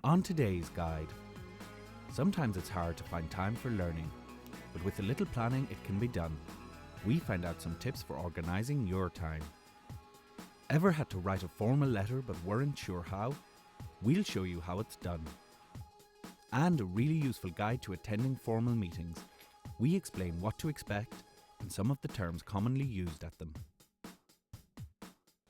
On today's guide, sometimes it's hard to find time for learning, but with a little planning it can be done. We find out some tips for organising your time. Ever had to write a formal letter but weren't sure how? We'll show you how it's done. And a really useful guide to attending formal meetings. We explain what to expect and some of the terms commonly used at them.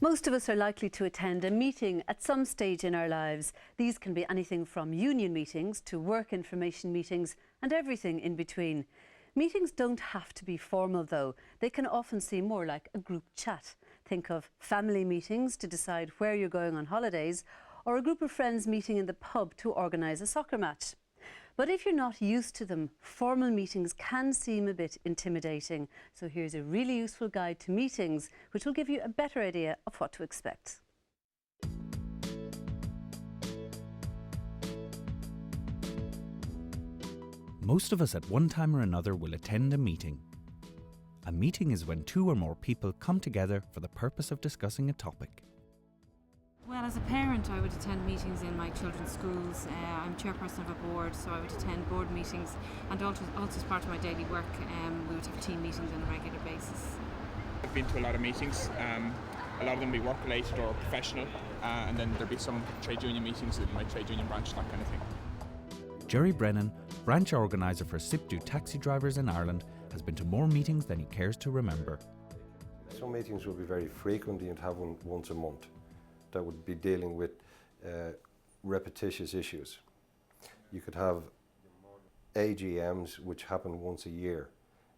Most of us are likely to attend a meeting at some stage in our lives. These can be anything from union meetings to work information meetings and everything in between. Meetings don't have to be formal though. They can often seem more like a group chat. Think of family meetings to decide where you're going on holidays, or a group of friends meeting in the pub to organise a soccer match. But if you're not used to them, formal meetings can seem a bit intimidating. So here's a really useful guide to meetings, which will give you a better idea of what to expect. Most of us at one time or another will attend a meeting. A meeting is when two or more people come together for the purpose of discussing a topic. Well, as a parent, I would attend meetings in my children's schools. I'm chairperson of a board, so I would attend board meetings, and also as part of my daily work, we would have team meetings on a regular basis. I've been to a lot of meetings. A lot of them be work-related or professional, and then there'll be some trade union meetings in my trade union branch, that kind of thing. Jerry Brennan, branch organiser for SIPTU taxi drivers in Ireland, has been to more meetings than he cares to remember. Some meetings will be very frequent. You'd have one once a month that would be dealing with repetitious issues. You could have AGMs which happen once a year,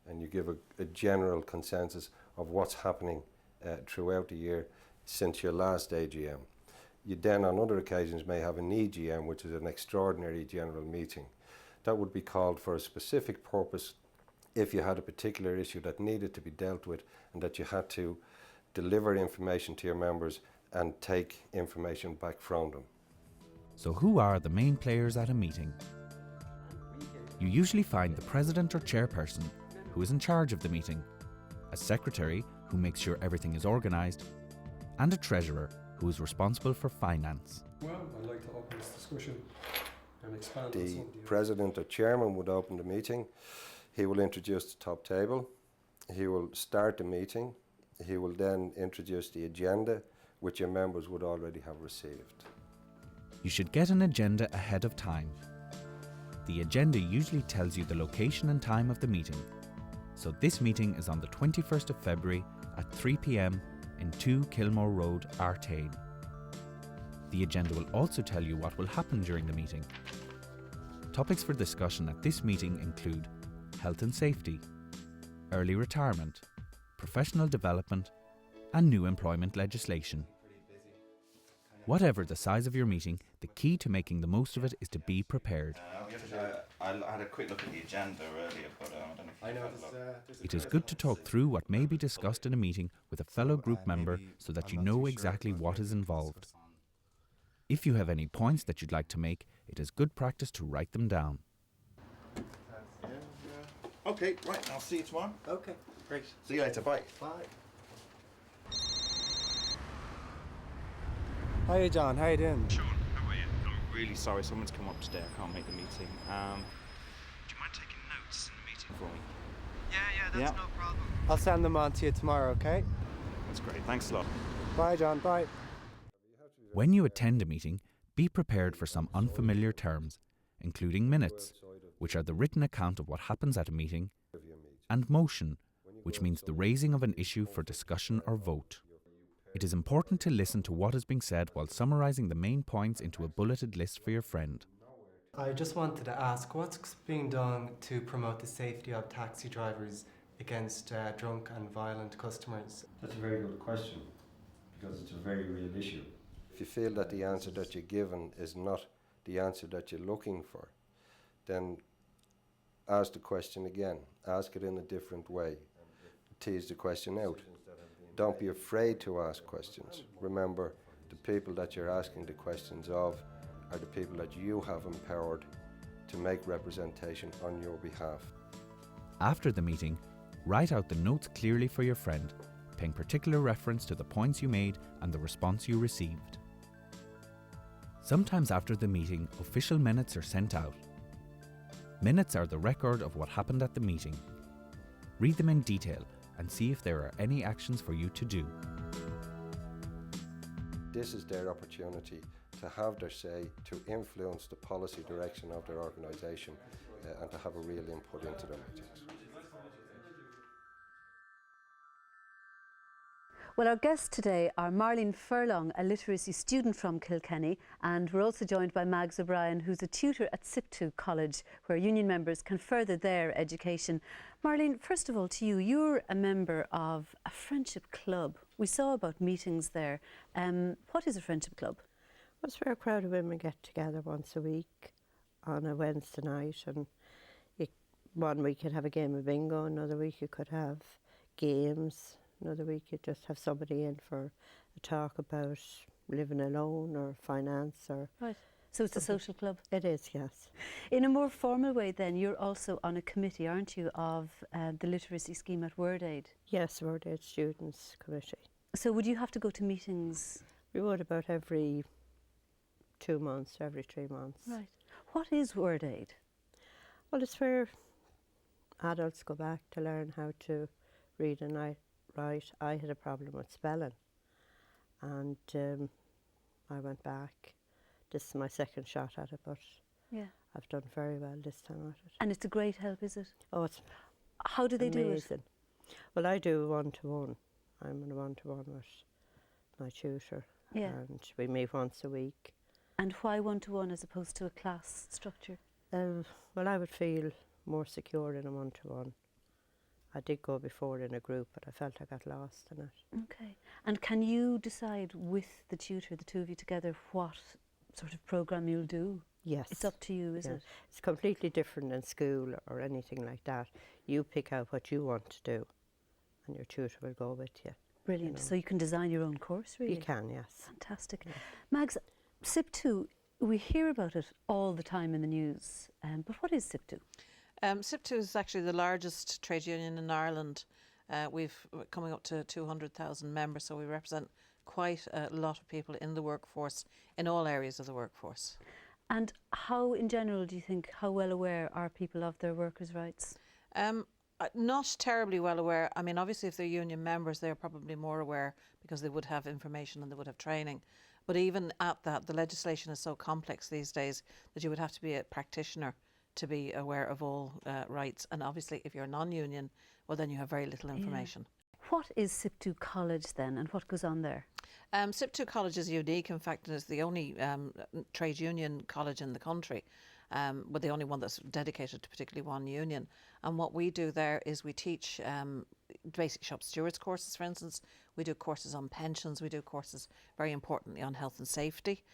and you give a general consensus of what's happening throughout the year since your last AGM. You then on other occasions may have an EGM, which is an extraordinary general meeting. That would be called for a specific purpose if you had a particular issue that needed to be dealt with and that you had to deliver information to your members and take information back from them. So who are the main players at a meeting? You usually find the president or chairperson, who is in charge of the meeting, a secretary who makes sure everything is organised, and a treasurer who is responsible for finance. Well, I'd like to open this discussion and expand. The president or chairman would open the meeting. He will introduce the top table. He will start the meeting. He will then introduce the agenda, which your members would already have received. You should get an agenda ahead of time. The agenda usually tells you the location and time of the meeting. So this meeting is on the 21st of February at 3 p.m. in 2 Kilmore Road, Artane. The agenda will also tell you what will happen during the meeting. Topics for discussion at this meeting include health and safety, early retirement, professional development, and new employment legislation. Whatever the size of your meeting, the key to making the most of it is to be prepared. I had a quick look at the agenda earlier, but I don't know if you had a look. It is good to talk through what may be discussed in a meeting with a fellow group member so that you know exactly what is involved. If you have any points that you'd like to make, it is good practice to write them down. Okay, right, I'll see you tomorrow. Okay, great. See you later, bye. Bye. Hiya John, how you doing? Sean, how are you? I'm really sorry, someone's come up today. I can't make the meeting. Do you mind taking notes in the meeting for me? Yeah, that's no problem. I'll send them on to you tomorrow, okay? That's great, thanks a lot. Bye John, bye. When you attend a meeting, be prepared for some unfamiliar terms, including minutes, which are the written account of what happens at a meeting, and motion, which means the raising of an issue for discussion or vote. It is important to listen to what is being said while summarising the main points into a bulleted list for your friend. I just wanted to ask, what's being done to promote the safety of taxi drivers against drunk and violent customers? That's a very good question, because it's a very real issue. If you feel that the answer that you're given is not the answer that you're looking for, then ask the question again. Ask it in a different way. Tease the question out. Don't be afraid to ask questions. Remember, the people that you're asking the questions of are the people that you have empowered to make representation on your behalf. After the meeting, write out the notes clearly for your friend, paying particular reference to the points you made and the response you received. Sometimes after the meeting, official minutes are sent out. Minutes are the record of what happened at the meeting. Read them in detail and see if there are any actions for you to do. This is their opportunity to have their say, to influence the policy direction of their organisation and to have a real input into their meetings. Well, our guests today are Marlene Furlong, a literacy student from Kilkenny, and we're also joined by Mags O'Brien, who's a tutor at SIPTU College, where union members can further their education. Marlene, first of all to you, you're a member of a friendship club. We saw about meetings there. What is a friendship club? Well, it's where a crowd of women get together once a week on a Wednesday night, and one week you'd have a game of bingo, another week you could have games. Another week you just have somebody in for a talk about living alone or finance or... Right. So it's a social club? It is, yes. In a more formal way then, you're also on a committee, aren't you, of the literacy scheme at WordAid? Yes, WordAid Students Committee. So would you have to go to meetings? We would about every 2 months, every 3 months. Right. What is WordAid? Well, it's where adults go back to learn how to read and write. I had a problem with spelling, and I went back. This is my second shot at it, but yeah, I've done very well this time at it. And it's a great help, is it? Oh, it's How do they amazing. do it? Well, I do one-to-one. I'm in a one-to-one with my tutor, and we meet once a week. And why one-to-one as opposed to a class structure? Well, I would feel more secure in a one-to-one. I did go before in a group, but I felt I got lost in it. Okay. And can you decide with the tutor, the two of you together, what sort of programme you'll do? Yes. It's up to you, is it? It's completely different in school or anything like that. You pick out what you want to do, and your tutor will go with you. Brilliant. So you can design your own course, really? You can, yes. Fantastic. Yeah. Mags, SIPTU, we hear about it all the time in the news, but what is SIPTU? SIPTU is actually the largest trade union in Ireland. We've coming up to 200,000 members, so we represent quite a lot of people in the workforce, in all areas of the workforce. And how, in general, do you think, how well aware are people of their workers' rights? Not terribly well aware. I mean, obviously, if they're union members, they're probably more aware because they would have information and they would have training. But even at that, the legislation is so complex these days that you would have to be a practitioner to be aware of all rights. And obviously, if you're non-union, well, then you have very little information. Yeah. What is SIPTU College then, and what goes on there? SIPTU College is unique. In fact, it is the only trade union college in the country, but the only one that's dedicated to particularly one union. And what we do there is we teach basic shop stewards courses, for instance. We do courses on pensions. We do courses, very importantly, on health and safety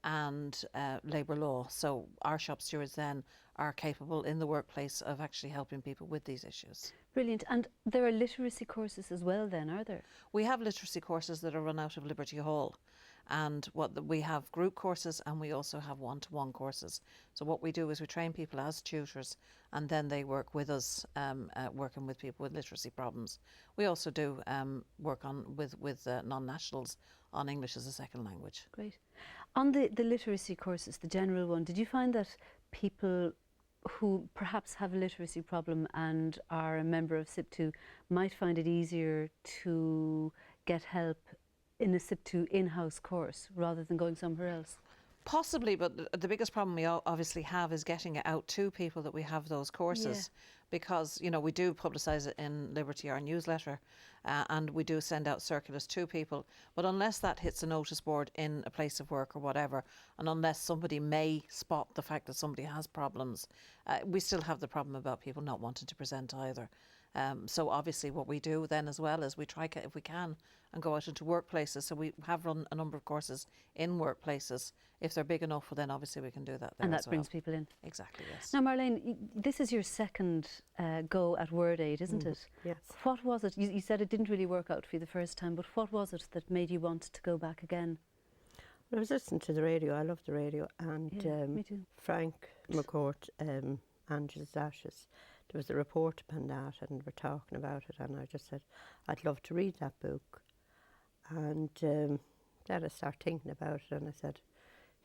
and labour law. So our shop stewards then are capable in the workplace of actually helping people with these issues. Brilliant. And there are literacy courses as well then, are there? We have literacy courses that are run out of Liberty Hall, and we have group courses and we also have one-to-one courses. So what we do is we train people as tutors and then they work with us, working with people with literacy problems. We also do work with non-nationals on English as a second language. Great. On the literacy courses, the general one, did you find that people who perhaps have a literacy problem and are a member of SIPTU might find it easier to get help in a SIPTU in-house course rather than going somewhere else? Possibly, but the biggest problem we obviously have is getting it out to people that we have those courses, because, you know, we do publicise it in Liberty, our newsletter, and we do send out circulars to people, but unless that hits a notice board in a place of work or whatever, and unless somebody may spot the fact that somebody has problems, we still have the problem about people not wanting to present either. So obviously what we do then as well is we try, if we can, and go out into workplaces. So we have run a number of courses in workplaces. If they're big enough, well, then obviously we can do that there. And that as well. brings people in. Exactly, yes. Now, Marlene, this is your second go at WordAid, isn't it? Yes. What was it? You said it didn't really work out for you the first time, but what was it that made you want to go back again? Well, I was listening to the radio. I love the radio. And me too. Frank McCourt, Angela's Ashes, there was a report upon that and we're talking about it, and I just said I'd love to read that book. And then I started thinking about it and I said,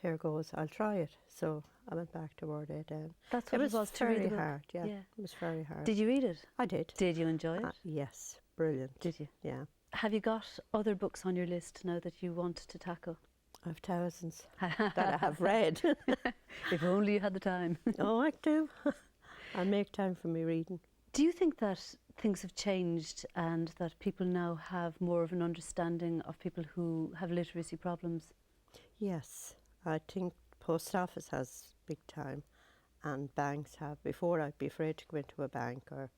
here goes, I'll try it. So I went back to Word 8 then. That's what it was to read very the book. hard, yeah. It was very hard. Did you read it? I did. Did you enjoy it? Yes, brilliant. Did you? Yeah. Have you got other books on your list now that you want to tackle? I have thousands that I have read. If only you had the time. Oh, I do. I make time for me reading. Do you think that things have changed and that people now have more of an understanding of people who have literacy problems? Yes, I think post office has big time and banks have. Before I'd be afraid to go into a bank, or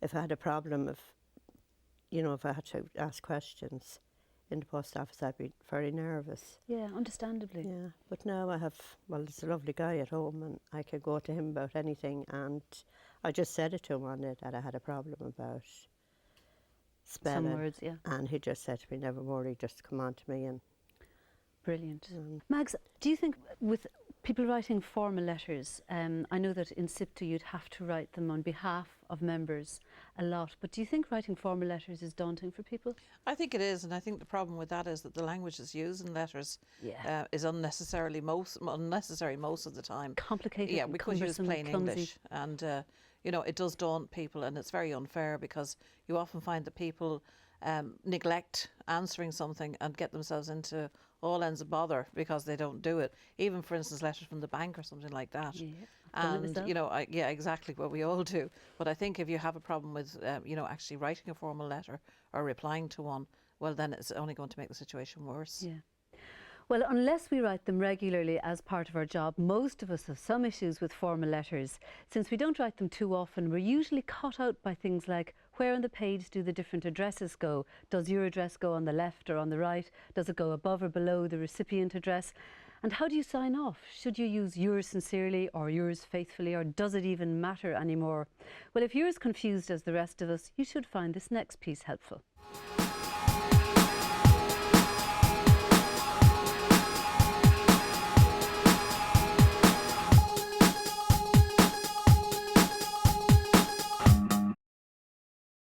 if I had a problem, if I had to ask questions in the post office, I'd be very nervous. Yeah, understandably. Yeah, but now there's a lovely guy at home and I could go to him about anything, and I just said it to him one day that I had a problem about spelling. Some words, yeah. And he just said to me, never worry, just come on to me. And brilliant. Mags, do you think with people writing formal letters, I know that in SIPTU you'd have to write them on behalf of members a lot, but do you think writing formal letters is daunting for people? I think it is, and I think the problem with that is that the language that's used in letters is unnecessary most of the time. Complicated. Yeah, we could use plain English, and it does daunt people, and it's very unfair because you often find that people neglect answering something and get themselves into all ends of bother because they don't do it. Even, for instance, letters from the bank or something like that. Yeah, and exactly what we all do. But I think if you have a problem with actually writing a formal letter or replying to one, well, then it's only going to make the situation worse. Yeah. Well, unless we write them regularly as part of our job, most of us have some issues with formal letters. Since we don't write them too often, we're usually caught out by things like, where on the page do the different addresses go? Does your address go on the left or on the right? Does it go above or below the recipient address? And how do you sign off? Should you use yours sincerely or yours faithfully, or does it even matter anymore? Well, if you're as confused as the rest of us, you should find this next piece helpful.